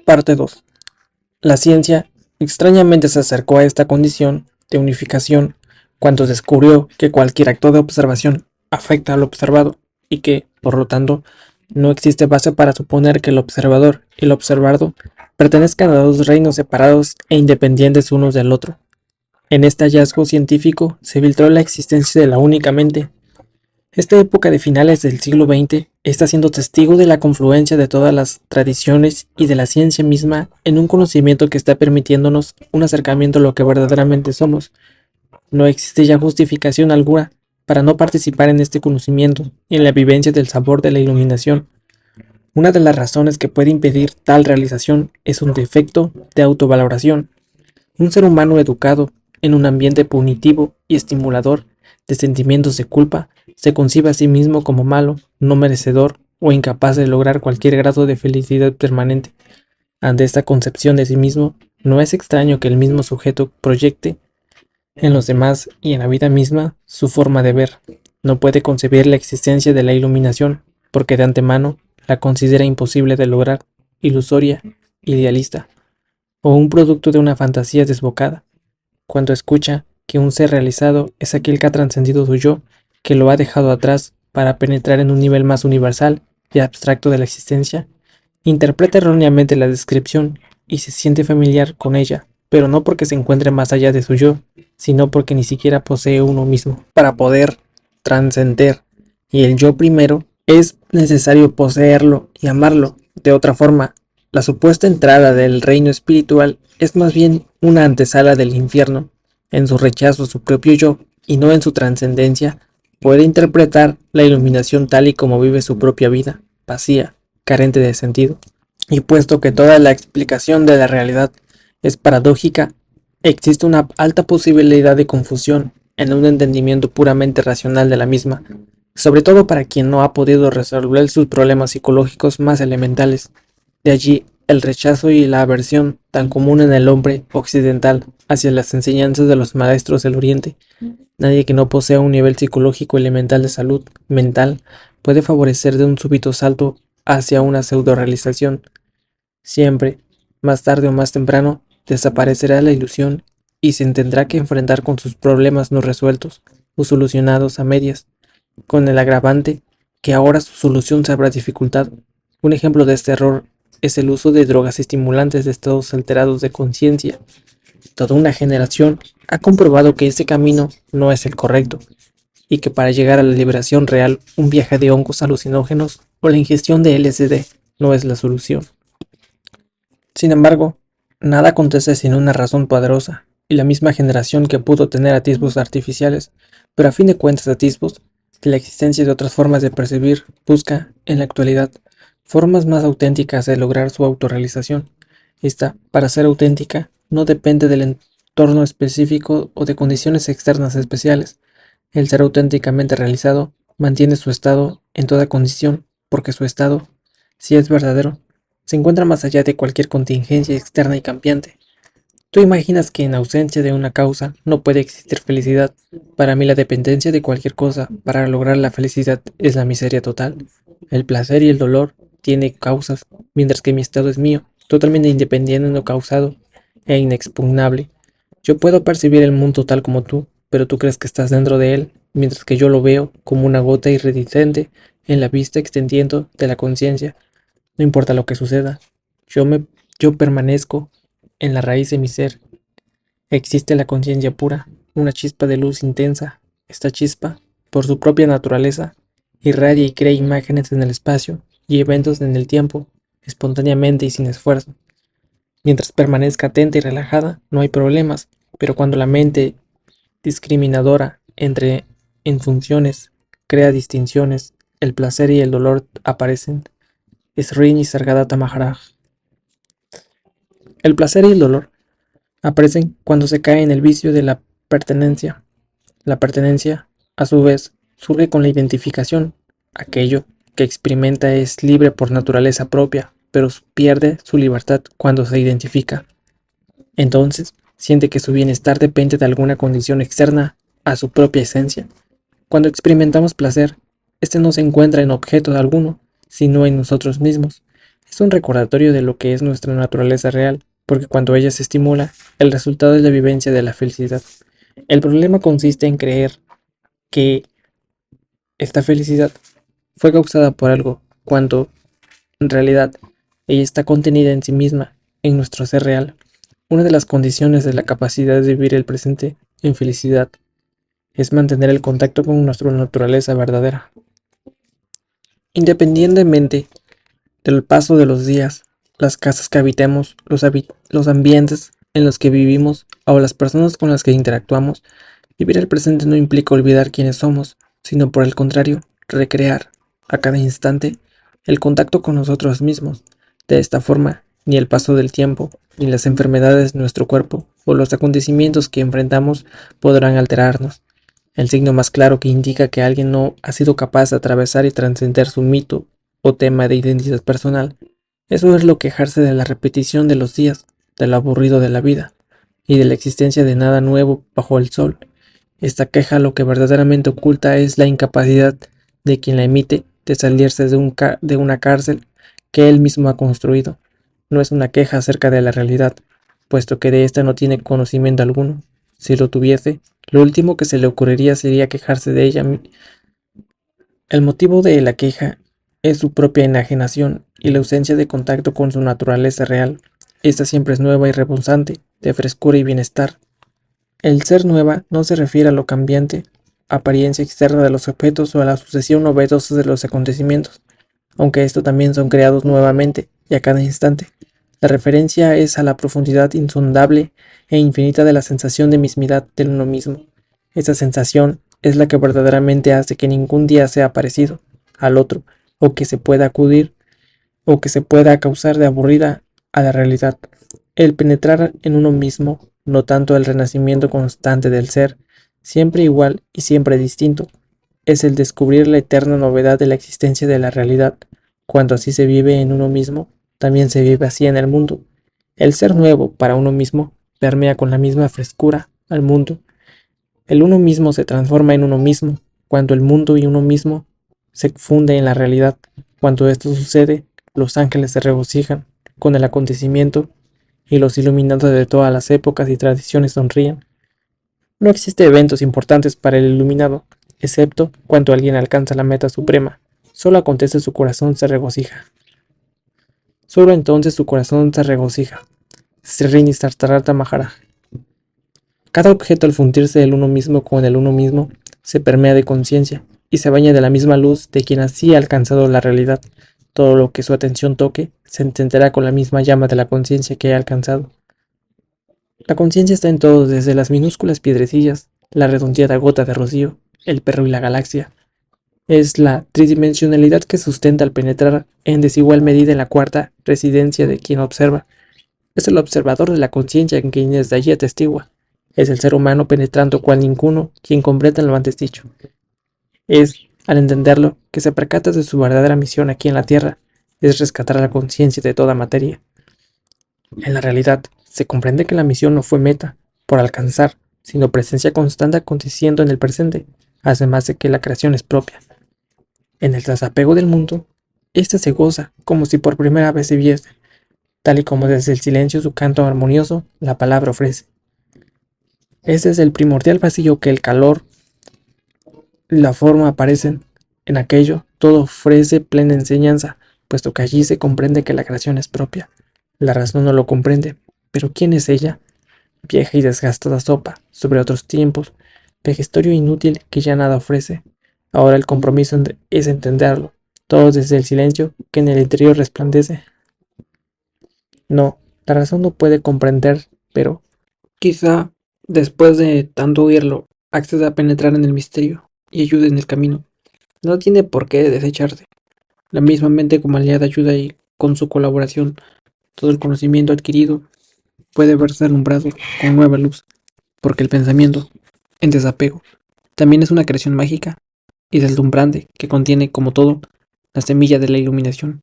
Parte 2. La ciencia extrañamente se acercó a esta condición de unificación cuando descubrió que cualquier acto de observación afecta al observado y que, por lo tanto, no existe base para suponer que el observador y el observado pertenezcan a dos reinos separados e independientes unos del otro. En este hallazgo científico se filtró la existencia de la única mente. Esta época de finales del siglo XX está siendo testigo de la confluencia de todas las tradiciones y de la ciencia misma en un conocimiento que está permitiéndonos un acercamiento a lo que verdaderamente somos. No existe ya justificación alguna para no participar en este conocimiento y en la vivencia del sabor de la iluminación. Una de las razones que puede impedir tal realización es un defecto de autovaloración. Un ser humano educado en un ambiente punitivo y estimulador de sentimientos de culpa se concibe a sí mismo como malo, no merecedor o incapaz de lograr cualquier grado de felicidad permanente. Ante esta concepción de sí mismo, no es extraño que el mismo sujeto proyecte en los demás y en la vida misma su forma de ver. No puede concebir la existencia de la iluminación porque de antemano la considera imposible de lograr, ilusoria, idealista, o un producto de una fantasía desbocada. Cuando escucha que un ser realizado es aquel que ha trascendido su yo, que lo ha dejado atrás para penetrar en un nivel más universal y abstracto de la existencia, interpreta erróneamente la descripción y se siente familiar con ella, pero no porque se encuentre más allá de su yo, sino porque ni siquiera posee uno mismo. Para poder trascender y el yo primero, es necesario poseerlo y amarlo. De otra forma, la supuesta entrada del reino espiritual es más bien una antesala del infierno. En su rechazo a su propio yo y no en su trascendencia, puede interpretar la iluminación tal y como vive su propia vida, vacía, carente de sentido. Y puesto que toda la explicación de la realidad es paradójica, existe una alta posibilidad de confusión en un entendimiento puramente racional de la misma, sobre todo para quien no ha podido resolver sus problemas psicológicos más elementales. De allí el rechazo y la aversión tan común en el hombre occidental hacia las enseñanzas de los maestros del Oriente. Nadie que no posea un nivel psicológico elemental de salud mental puede favorecer de un súbito salto hacia una pseudo-realización. Siempre, más tarde o más temprano, desaparecerá la ilusión y se tendrá que enfrentar con sus problemas no resueltos o solucionados a medias, con el agravante que ahora su solución se habrá dificultado. Un ejemplo de este error es el uso de drogas estimulantes de estados alterados de conciencia. Toda una generación ha comprobado que este camino no es el correcto y que para llegar a la liberación real un viaje de hongos alucinógenos o la ingestión de LSD no es la solución. Sin embargo, nada acontece sin una razón poderosa, y la misma generación que pudo tener atisbos artificiales, pero a fin de cuentas atisbos, de la existencia de otras formas de percibir, busca, en la actualidad, formas más auténticas de lograr su autorrealización. Esta, para ser auténtica, no depende del entorno específico o de condiciones externas especiales. El ser auténticamente realizado mantiene su estado en toda condición, porque su estado, si es verdadero, se encuentra más allá de cualquier contingencia externa y cambiante. Tú imaginas que en ausencia de una causa no puede existir felicidad. Para mí la dependencia de cualquier cosa para lograr la felicidad es la miseria total. El placer y el dolor tienen causas, mientras que mi estado es mío, totalmente independiente, no causado e inexpugnable. Yo puedo percibir el mundo tal como tú, pero tú crees que estás dentro de él, mientras que yo lo veo como una gota iridiscente en la vista extendiendo de la conciencia. No importa lo que suceda, yo me yo permanezco en la raíz de mi ser. Existe la conciencia pura, una chispa de luz intensa. Esta chispa, por su propia naturaleza, irradia y crea imágenes en el espacio y eventos en el tiempo, espontáneamente y sin esfuerzo. Mientras permanezca atenta y relajada, no hay problemas, pero cuando la mente discriminadora entre en funciones crea distinciones, el placer y el dolor aparecen. Sri Nisargadatta Maharaj. El placer y el dolor aparecen cuando se cae en el vicio de la pertenencia. La pertenencia, a su vez, surge con la identificación. Aquello que experimenta es libre por naturaleza propia, pero pierde su libertad cuando se identifica. Entonces, siente que su bienestar depende de alguna condición externa a su propia esencia. Cuando experimentamos placer, este no se encuentra en objeto alguno, sino en nosotros mismos. Es un recordatorio de lo que es nuestra naturaleza real, porque cuando ella se estimula, el resultado es la vivencia de la felicidad. El problema consiste en creer que esta felicidad fue causada por algo, cuando en realidad ella está contenida en sí misma, en nuestro ser real. Una de las condiciones de la capacidad de vivir el presente en felicidad es mantener el contacto con nuestra naturaleza verdadera. Independientemente del paso de los días, las casas que habitemos, los ambientes en los que vivimos o las personas con las que interactuamos, vivir el presente no implica olvidar quiénes somos, sino por el contrario, recrear a cada instante el contacto con nosotros mismos. De esta forma, ni el paso del tiempo, ni las enfermedades de nuestro cuerpo o los acontecimientos que enfrentamos podrán alterarnos. El signo más claro que indica que alguien no ha sido capaz de atravesar y trascender su mito o tema de identidad personal es verlo quejarse de la repetición de los días, de lo aburrido de la vida y de la existencia de nada nuevo bajo el sol. Esta queja lo que verdaderamente oculta es la incapacidad de quien la emite de salirse de una cárcel que él mismo ha construido. No es una queja acerca de la realidad, puesto que de ésta no tiene conocimiento alguno. Si lo tuviese, lo último que se le ocurriría sería quejarse de ella. El motivo de la queja es su propia enajenación y la ausencia de contacto con su naturaleza real. Esta siempre es nueva y rebosante de frescura y bienestar. El ser nueva no se refiere a lo cambiante, apariencia externa de los objetos o a la sucesión novedosa de los acontecimientos, aunque estos también son creados nuevamente y a cada instante. La referencia es a la profundidad insondable e infinita de la sensación de mismidad del uno mismo. Esa sensación es la que verdaderamente hace que ningún día sea parecido al otro, o que se pueda acudir, o que se pueda causar de aburrida a la realidad. El penetrar en uno mismo, no tanto el renacimiento constante del ser, siempre igual y siempre distinto, es el descubrir la eterna novedad de la existencia de la realidad. Cuando así se vive en uno mismo, también se vive así en el mundo. El ser nuevo para uno mismo permea con la misma frescura al mundo. El uno mismo se transforma en uno mismo, cuando el mundo y uno mismo se funde en la realidad. Cuando esto sucede, los ángeles se regocijan con el acontecimiento y los iluminados de todas las épocas y tradiciones sonríen. No existe eventos importantes para el iluminado, excepto cuando alguien alcanza la meta suprema. Solo acontece su corazón se regocija. Solo entonces su corazón se regocija. Srini Sartarata Maharaj. Cada objeto al fundirse el uno mismo con el uno mismo se permea de conciencia y se baña de la misma luz de quien así ha alcanzado la realidad. Todo lo que su atención toque se encenderá con la misma llama de la conciencia que ha alcanzado. La conciencia está en todo, desde las minúsculas piedrecillas, la redondeada gota de rocío, el perro y la galaxia. Es la tridimensionalidad que sustenta al penetrar en desigual medida en la cuarta residencia de quien observa. Es el observador de la conciencia en quien desde allí atestigua. Es el ser humano penetrando cual ninguno quien completa lo antes dicho. Es, al entenderlo, que se percata de su verdadera misión aquí en la Tierra, es rescatar la conciencia de toda materia. En la realidad, se comprende que la misión no fue meta, por alcanzar, sino presencia constante aconteciendo en el presente, además de que la creación es propia. En el desapego del mundo, éste se goza como si por primera vez se viese, tal y como desde el silencio su canto armonioso la palabra ofrece. Este es el primordial vacío que el calor y la forma aparecen. En aquello todo ofrece plena enseñanza, puesto que allí se comprende que la creación es propia. La razón no lo comprende, pero ¿quién es ella? Vieja y desgastada sopa, sobre otros tiempos, vejestorio inútil que ya nada ofrece. Ahora el compromiso es entenderlo, todo desde el silencio que en el interior resplandece. No, la razón no puede comprender, pero quizá, después de tanto oírlo, acceda a penetrar en el misterio y ayude en el camino. No tiene por qué desecharse. La misma mente como aliada ayuda y, con su colaboración, todo el conocimiento adquirido puede verse alumbrado con nueva luz, porque el pensamiento, en desapego, también es una creación mágica y deslumbrante que contiene, como todo, la semilla de la iluminación.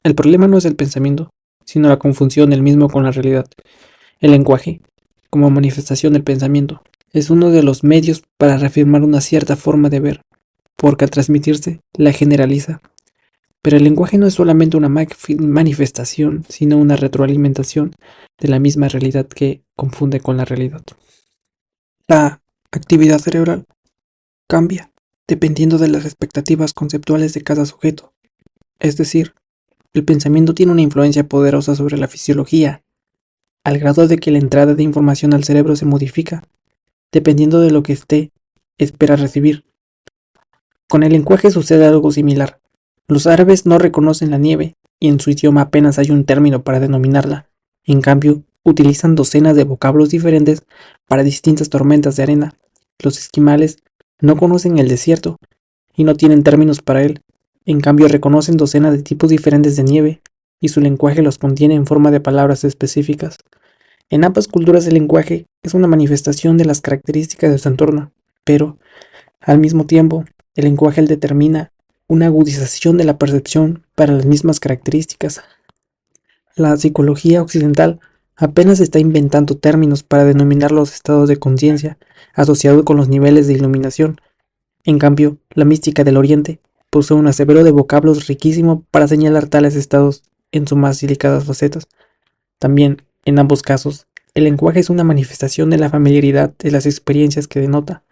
El problema no es el pensamiento, sino la confusión del mismo con la realidad. El lenguaje, como manifestación del pensamiento, es uno de los medios para reafirmar una cierta forma de ver, porque al transmitirse, la generaliza. Pero el lenguaje no es solamente una manifestación, sino una retroalimentación de la misma realidad que confunde con la realidad. La actividad cerebral cambia dependiendo de las expectativas conceptuales de cada sujeto. Es decir, el pensamiento tiene una influencia poderosa sobre la fisiología, al grado de que la entrada de información al cerebro se modifica, dependiendo de lo que éste espera recibir. Con el lenguaje sucede algo similar. Los árabes no reconocen la nieve y en su idioma apenas hay un término para denominarla. En cambio, utilizan docenas de vocablos diferentes para distintas tormentas de arena. Los esquimales no conocen el desierto y no tienen términos para él. En cambio, reconocen docenas de tipos diferentes de nieve y su lenguaje los contiene en forma de palabras específicas. En ambas culturas el lenguaje es una manifestación de las características de su entorno, pero, al mismo tiempo, el lenguaje determina una agudización de la percepción para las mismas características. La psicología occidental apenas está inventando términos para denominar los estados de conciencia asociados con los niveles de iluminación. En cambio, la mística del Oriente posee un acervo de vocablos riquísimo para señalar tales estados en sus más delicadas facetas. También, en ambos casos, el lenguaje es una manifestación de la familiaridad de las experiencias que denota,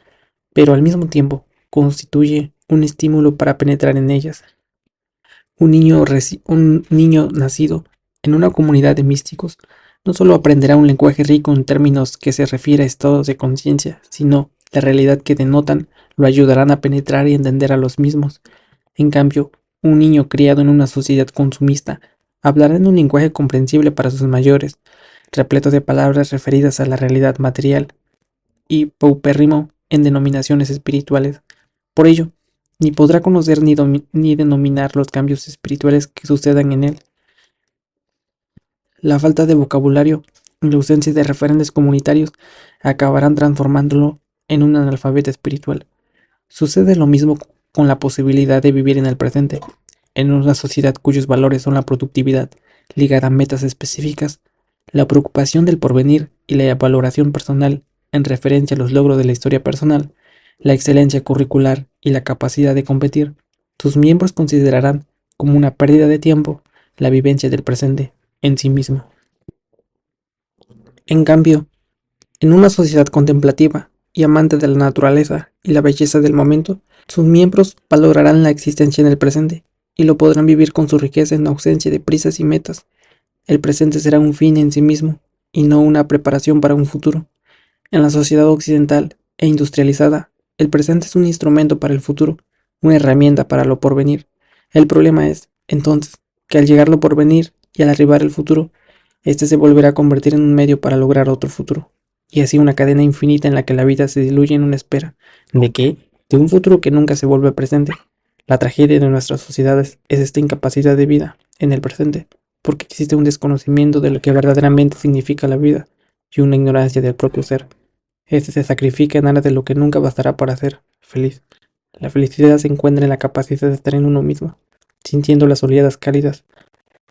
pero al mismo tiempo constituye un estímulo para penetrar en ellas. Un niño nacido en una comunidad de místicos no solo aprenderá un lenguaje rico en términos que se refiere a estados de conciencia, sino la realidad que denotan lo ayudarán a penetrar y entender a los mismos. En cambio, un niño criado en una sociedad consumista hablará en un lenguaje comprensible para sus mayores, repleto de palabras referidas a la realidad material y paupérrimo en denominaciones espirituales. Por ello, ni podrá conocer ni denominar los cambios espirituales que sucedan en él. La falta de vocabulario y la ausencia de referentes comunitarios acabarán transformándolo en un analfabeta espiritual. Sucede lo mismo con la posibilidad de vivir en el presente. En una sociedad cuyos valores son la productividad, ligada a metas específicas, la preocupación del porvenir y la valoración personal en referencia a los logros de la historia personal, la excelencia curricular y la capacidad de competir, sus miembros considerarán como una pérdida de tiempo la vivencia del presente en sí mismo. En cambio, en una sociedad contemplativa y amante de la naturaleza y la belleza del momento, sus miembros valorarán la existencia en el presente y lo podrán vivir con su riqueza en ausencia de prisas y metas. El presente será un fin en sí mismo y no una preparación para un futuro. En la sociedad occidental e industrializada, el presente es un instrumento para el futuro, una herramienta para lo porvenir. El problema es, entonces, que al llegar lo porvenir y al arribar el futuro, este se volverá a convertir en un medio para lograr otro futuro, y así una cadena infinita en la que la vida se diluye en una espera. ¿De qué? De un futuro que nunca se vuelve presente. La tragedia de nuestras sociedades es esta incapacidad de vida en el presente, porque existe un desconocimiento de lo que verdaderamente significa la vida y una ignorancia del propio ser. Este se sacrifica en aras de lo que nunca bastará para ser feliz. La felicidad se encuentra en la capacidad de estar en uno mismo, sintiendo las oleadas cálidas,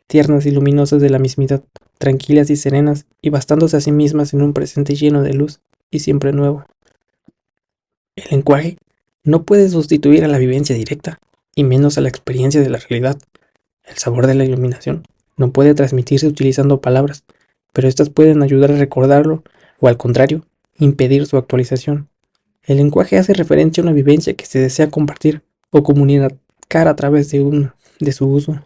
tiernas y luminosas de la mismidad, tranquilas y serenas, y bastándose a sí mismas en un presente lleno de luz y siempre nuevo. El lenguaje no puede sustituir a la vivencia directa, y menos a la experiencia de la realidad. El sabor de la iluminación no puede transmitirse utilizando palabras, pero éstas pueden ayudar a recordarlo, o al contrario, impedir su actualización. El lenguaje hace referencia a una vivencia que se desea compartir o comunicar a través de su uso.